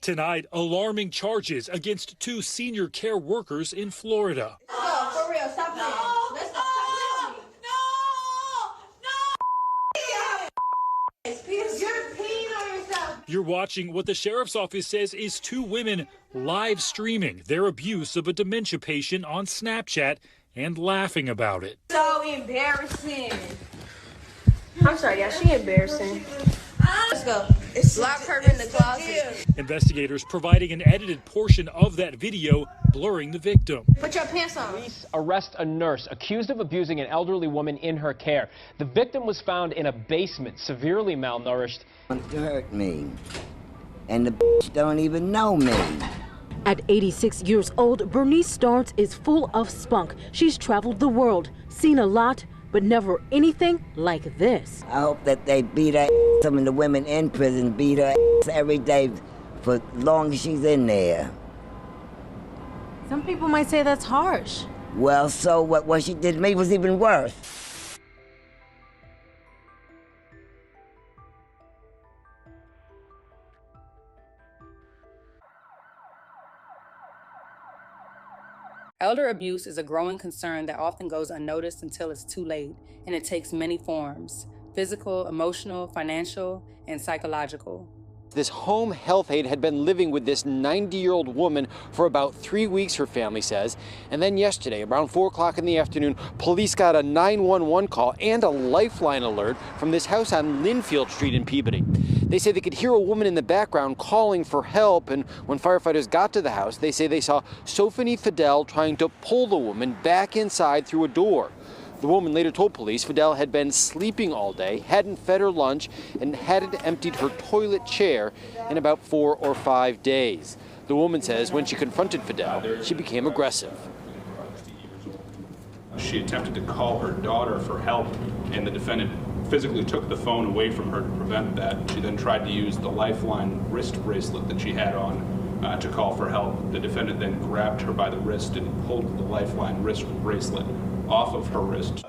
Tonight, alarming charges against two senior care workers in Florida. No, for real, stop playing. Let's stop playing. You're peeing on yourself. You're watching what the sheriff's office says is two women live streaming their abuse of a dementia patient on Snapchat and laughing about it. So embarrassing. I'm sorry, yeah, she embarrassing. Let's go. Lock her in the closet. Investigators providing an edited portion of that video, blurring the victim. Put your pants on. Police arrest a nurse accused of abusing an elderly woman in her care. The victim was found in a basement, severely malnourished. To hurt me, and the bitch don't even know me. At 86 years old, Bernice Starnes is full of spunk. She's traveled the world, seen a lot, but never anything like this. I hope that they beat her. Some of the women in prison beat her every day for as long as she's in there. Some people might say that's harsh. Well, so what she did to me was even worse. Elder abuse is a growing concern that often goes unnoticed until it's too late, and it takes many forms: physical, emotional, financial, and psychological. This home health aide had been living with this 90-year-old woman for about 3 weeks, her family says. And then yesterday, around 4 o'clock in the afternoon, police got a 911 call and a lifeline alert from this house on Linfield Street in Peabody. They say they could hear a woman in the background calling for help, and when firefighters got to the house, they say they saw Sophanie Fidel trying to pull the woman back inside through a door. The woman later told police Fidel had been sleeping all day, hadn't fed her lunch, and hadn't emptied her toilet chair in about 4 or 5 days. The woman says when she confronted Fidel, she became aggressive. She attempted to call her daughter for help, and the defendant physically took the phone away from her to prevent that. She then tried to use the lifeline wrist bracelet that she had on to call for help. The defendant then grabbed her by the wrist and pulled the lifeline wrist bracelet off of her wrist.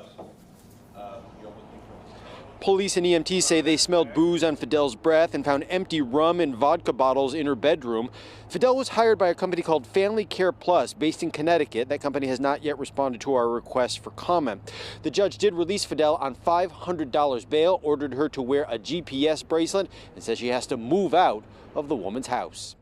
Police and EMTs say they smelled booze on Fidel's breath and found empty rum and vodka bottles in her bedroom. Fidel was hired by a company called Family Care Plus, based in Connecticut. That company has not yet responded to our request for comment. The judge did release Fidel on $500 bail, ordered her to wear a GPS bracelet, and says she has to move out of the woman's house.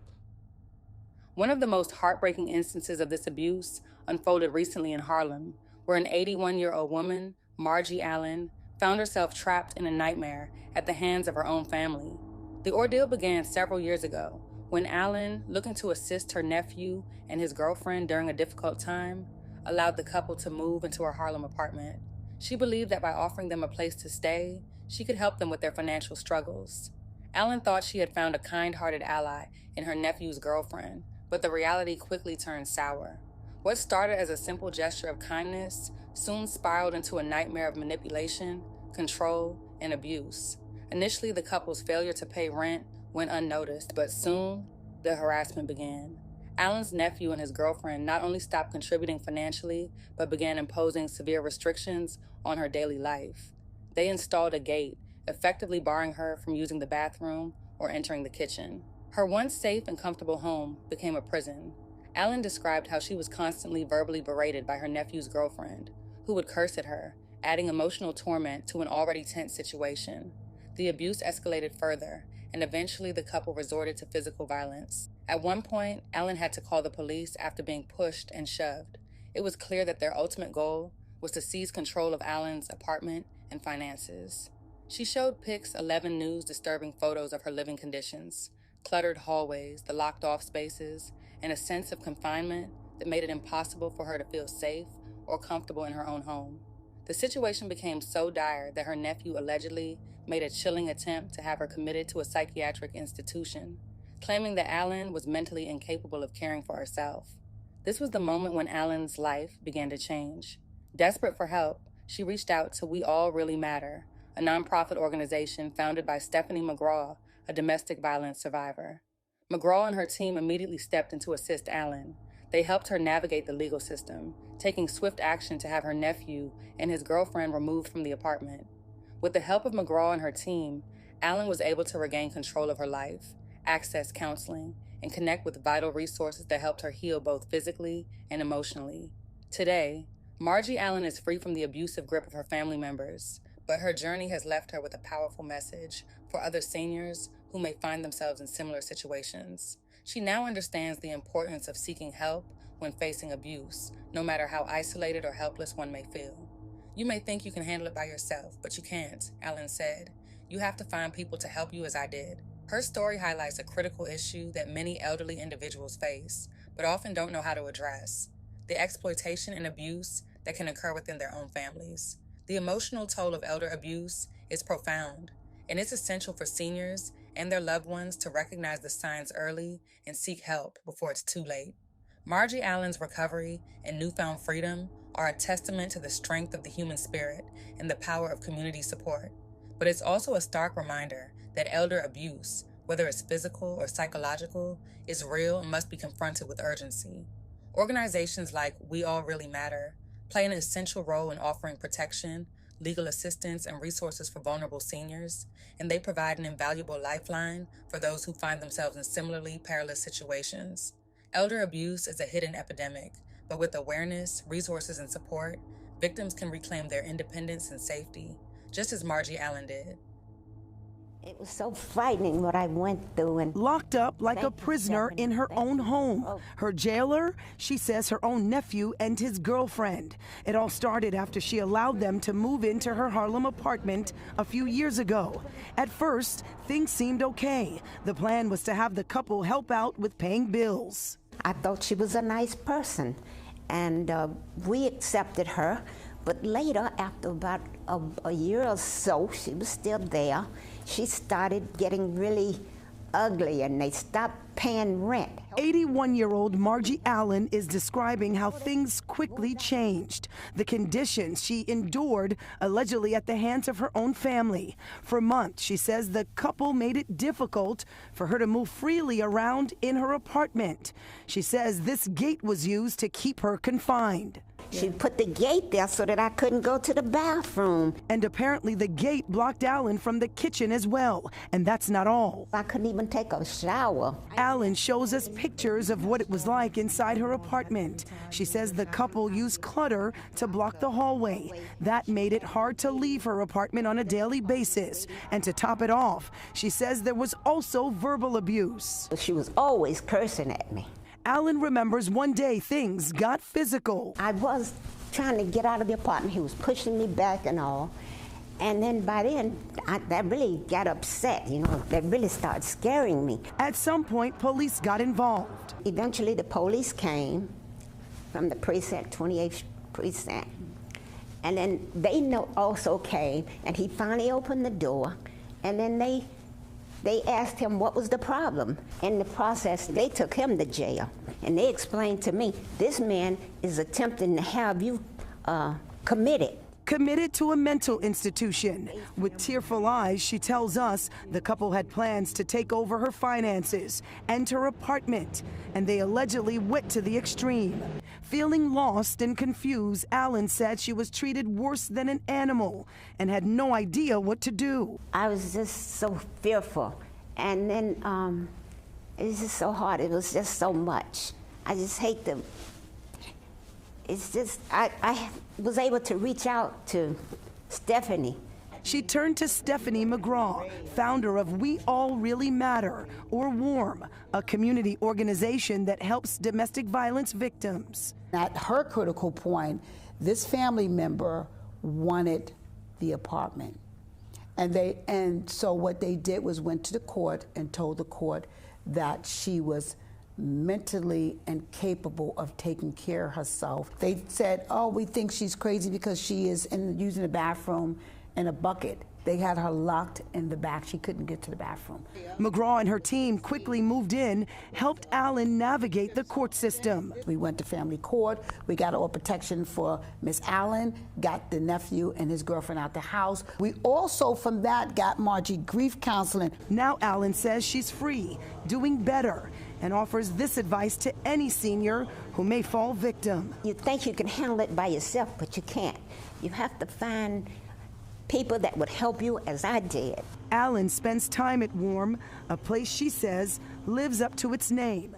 One of the most heartbreaking instances of this abuse unfolded recently in Harlem, where an 81-year-old woman, Margie Allen, found herself trapped in a nightmare at the hands of her own family. The ordeal began several years ago when Allen, looking to assist her nephew and his girlfriend during a difficult time, allowed the couple to move into her Harlem apartment. She believed that by offering them a place to stay, she could help them with their financial struggles. Allen thought she had found a kind-hearted ally in her nephew's girlfriend, but the reality quickly turned sour. What started as a simple gesture of kindness soon spiraled into a nightmare of manipulation, control, and abuse. Initially, the couple's failure to pay rent went unnoticed, but soon, the harassment began. Allen's nephew and his girlfriend not only stopped contributing financially, but began imposing severe restrictions on her daily life. They installed a gate, effectively barring her from using the bathroom or entering the kitchen. Her once safe and comfortable home became a prison. Allen described how she was constantly verbally berated by her nephew's girlfriend, who would curse at her, adding emotional torment to an already tense situation. The abuse escalated further, and eventually the couple resorted to physical violence. At one point, Allen had to call the police after being pushed and shoved. It was clear that their ultimate goal was to seize control of Allen's apartment and finances. She showed Pix 11 News disturbing photos of her living conditions, cluttered hallways, the locked-off spaces, and a sense of confinement that made it impossible for her to feel safe or comfortable in her own home. The situation became so dire that her nephew allegedly made a chilling attempt to have her committed to a psychiatric institution, claiming that Allen was mentally incapable of caring for herself. This was the moment when Allen's life began to change. Desperate for help, she reached out to We All Really Matter, a nonprofit organization founded by Stephanie McGraw, a domestic violence survivor. McGraw and her team immediately stepped in to assist Allen. They helped her navigate the legal system, taking swift action to have her nephew and his girlfriend removed from the apartment. With the help of McGraw and her team, Allen was able to regain control of her life, access counseling, and connect with vital resources that helped her heal both physically and emotionally. Today, Margie Allen is free from the abusive grip of her family members, but her journey has left her with a powerful message for other seniors who may find themselves in similar situations. She now understands the importance of seeking help when facing abuse, no matter how isolated or helpless one may feel. You may think you can handle it by yourself, but you can't, Allen said. You have to find people to help you as I did. Her story highlights a critical issue that many elderly individuals face, but often don't know how to address: the exploitation and abuse that can occur within their own families. The emotional toll of elder abuse is profound, and it's essential for seniors and their loved ones to recognize the signs early and seek help before it's too late. Margie Allen's recovery and newfound freedom are a testament to the strength of the human spirit and the power of community support. But it's also a stark reminder that elder abuse, whether it's physical or psychological, is real and must be confronted with urgency. Organizations like We All Really Matter play an essential role in offering protection, legal assistance, and resources for vulnerable seniors, and they provide an invaluable lifeline for those who find themselves in similarly perilous situations. Elder abuse is a hidden epidemic, but with awareness, resources, and support, victims can reclaim their independence and safety, just as Margie Allen did. It was so frightening what I went through. And locked up like a prisoner in her own home. Her jailer, she says her own nephew and his girlfriend. It all started after she allowed them to move into her Harlem apartment a few years ago. At first, things seemed okay. The plan was to have the couple help out with paying bills. I thought she was a nice person, and we accepted her. But later, after about a year or so, she was still there. She started getting really ugly, and they stopped paying rent. 81-year-old Margie Allen is describing how things quickly changed. The conditions she endured, allegedly at the hands of her own family. For months, she says the couple made it difficult for her to move freely around in her apartment. She says this gate was used to keep her confined. She put the gate there so that I couldn't go to the bathroom. And apparently the gate blocked Allen from the kitchen as well. And that's not all. I couldn't even take a shower. Allen shows us pictures of what it was like inside her apartment. She says the couple used clutter to block the hallway. That made it hard to leave her apartment on a daily basis. And to top it off, she says there was also verbal abuse. She was always cursing at me. Allen remembers one day things got physical. I was trying to get out of the apartment. He was pushing me back and all. And then by then, that really got upset, you know, that really started scaring me. At some point, police got involved. Eventually, the police came from the precinct, 28th precinct. And then they also came, and he finally opened the door, and then they asked him what was the problem. In the process, they took him to jail. And they explained to me, this man is attempting to have you committed. Committed to a mental institution. With tearful eyes, she tells us the couple had plans to take over her finances and her apartment, and they allegedly went to the extreme. Feeling lost and confused, Allen said she was treated worse than an animal and had no idea what to do. I was just so fearful, and then it was just so hard. It was just so much. I just hate to. It's just, I was able to reach out to Stephanie. She turned to Stephanie McGraw, founder of We All Really Matter, or WARM, a community organization that helps domestic violence victims. At her critical point, this family member wanted the apartment. And so what they did was went to the court and told the court that she was mentally incapable of taking care of herself. They said, oh, we think she's crazy because she is using the bathroom in a bucket. They had her locked in the back. She couldn't get to the bathroom. McGraw and her team quickly moved in, helped Allen navigate the court system. We went to family court. We got all protection for Miss Allen, got the nephew and his girlfriend out the house. We also, from that, got Margie grief counseling. Now Allen says she's free, doing better, and offers this advice to any senior who may fall victim. You think you can handle it by yourself, but you can't. You have to find people that would help you as I did. Allen spends time at Warm, a place she says lives up to its name.